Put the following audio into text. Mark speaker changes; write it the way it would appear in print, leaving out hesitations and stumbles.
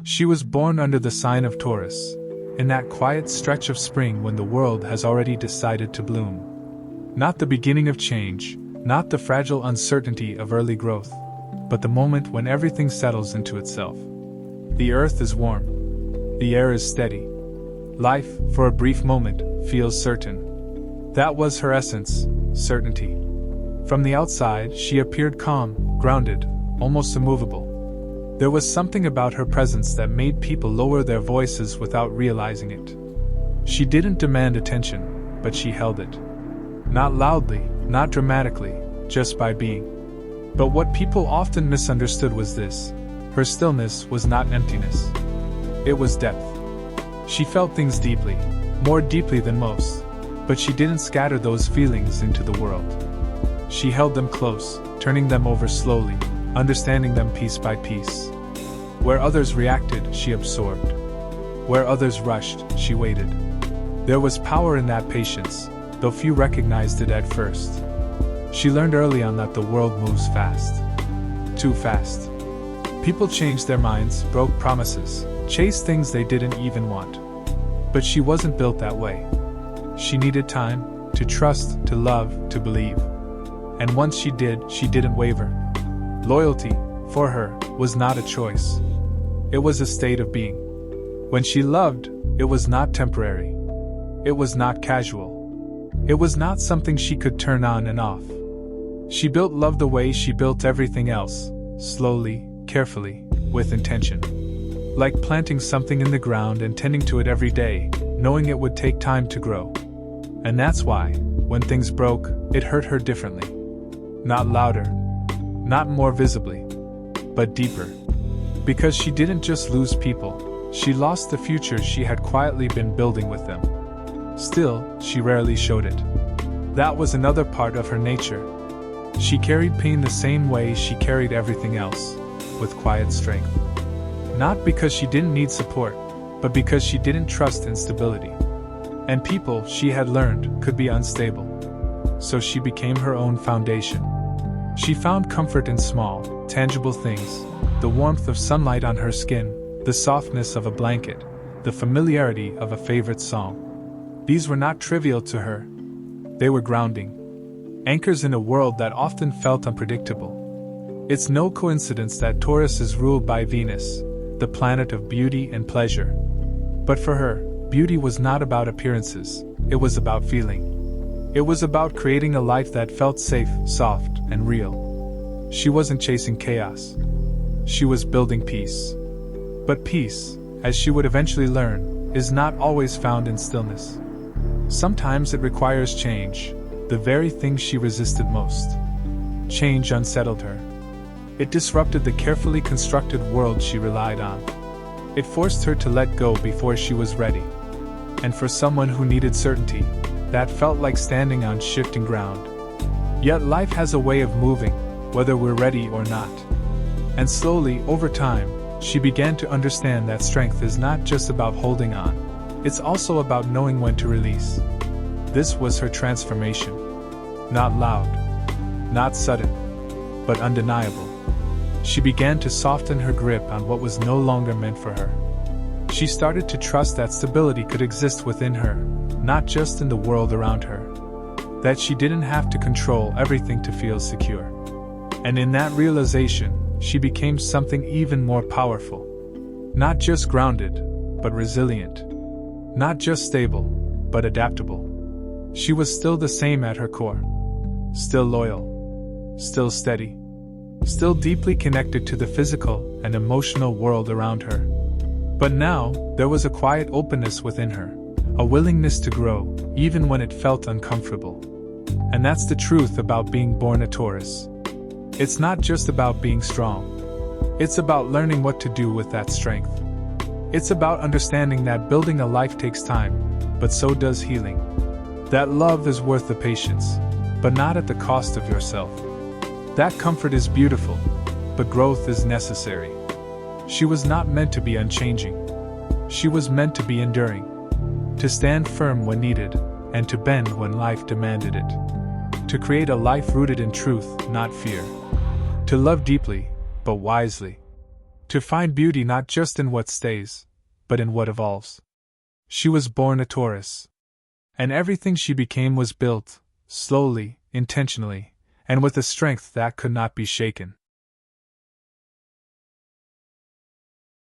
Speaker 1: She was born under the sign of Taurus, in that quiet stretch of spring when the world has already decided to bloom. Not the beginning of change, not the fragile uncertainty of early growth, but the moment when everything settles into itself. The earth is warm. The air is steady. Life, for a brief moment, feels certain. That was her essence, certainty. From the outside, she appeared calm, grounded, almost immovable. There was something about her presence that made people lower their voices without realizing it. She didn't demand attention, but she held it. Not loudly, not dramatically, just by being. But what people often misunderstood was this: her stillness was not emptiness. It was depth. She felt things deeply, more deeply than most, but she didn't scatter those feelings into the world. She held them close, turning them over slowly, understanding them piece by piece. Where others reacted, she absorbed. Where others rushed, she waited. There was power in that patience, though few recognized it at first. She learned early on that the world moves fast. Too fast. People changed their minds, broke promises, chased things they didn't even want. But she wasn't built that way. She needed time, to trust, to love, to believe. And once she did, she didn't waver. Loyalty, for her, was not a choice. It was a state of being. When she loved, it was not temporary. It was not casual. It was not something she could turn on and off. She built love the way she built everything else, slowly, carefully, with intention. Like planting something in the ground and tending to it every day, knowing it would take time to grow. And that's why, when things broke, it hurt her differently. Not louder, not more visibly, but deeper. Because she didn't just lose people, she lost the future she had quietly been building with them. Still, she rarely showed it. That was another part of her nature. She carried pain the same way she carried everything else, with quiet strength. Not because she didn't need support, but because she didn't trust instability. And people, she had learned, could be unstable. So she became her own foundation. She found comfort in small, tangible things: the warmth of sunlight on her skin, the softness of a blanket, the familiarity of a favorite song. These were not trivial to her. They were grounding. Anchors in a world that often felt unpredictable. It's no coincidence that Taurus is ruled by Venus, the planet of beauty and pleasure. But for her, beauty was not about appearances, it was about feeling. It was about creating a life that felt safe, soft, and real. She wasn't chasing chaos. She was building peace. But peace, as she would eventually learn, is not always found in stillness. Sometimes it requires change, the very thing she resisted most. Change unsettled her. It disrupted the carefully constructed world she relied on. It forced her to let go before she was ready. And for someone who needed certainty, that felt like standing on shifting ground. Yet life has a way of moving, whether we're ready or not. And slowly, over time, she began to understand that strength is not just about holding on, it's also about knowing when to release. This was her transformation. Not loud, not sudden, but undeniable. She began to soften her grip on what was no longer meant for her. She started to trust that stability could exist within her, not just in the world around her. That she didn't have to control everything to feel secure. And in that realization, she became something even more powerful. Not just grounded, but resilient. Not just stable, but adaptable. She was still the same at her core. Still loyal. Still steady. Still deeply connected to the physical and emotional world around her. But now, there was a quiet openness within her, a willingness to grow, even when it felt uncomfortable. And that's the truth about being born a Taurus. It's not just about being strong. It's about learning what to do with that strength. It's about understanding that building a life takes time, but so does healing. That love is worth the patience, but not at the cost of yourself. That comfort is beautiful, but growth is necessary. She was not meant to be unchanging. She was meant to be enduring. To stand firm when needed, and to bend when life demanded it. To create a life rooted in truth, not fear. To love deeply, but wisely. To find beauty not just in what stays, but in what evolves. She was born a Taurus. And everything she became was built, slowly, intentionally, and with a strength that could not be shaken.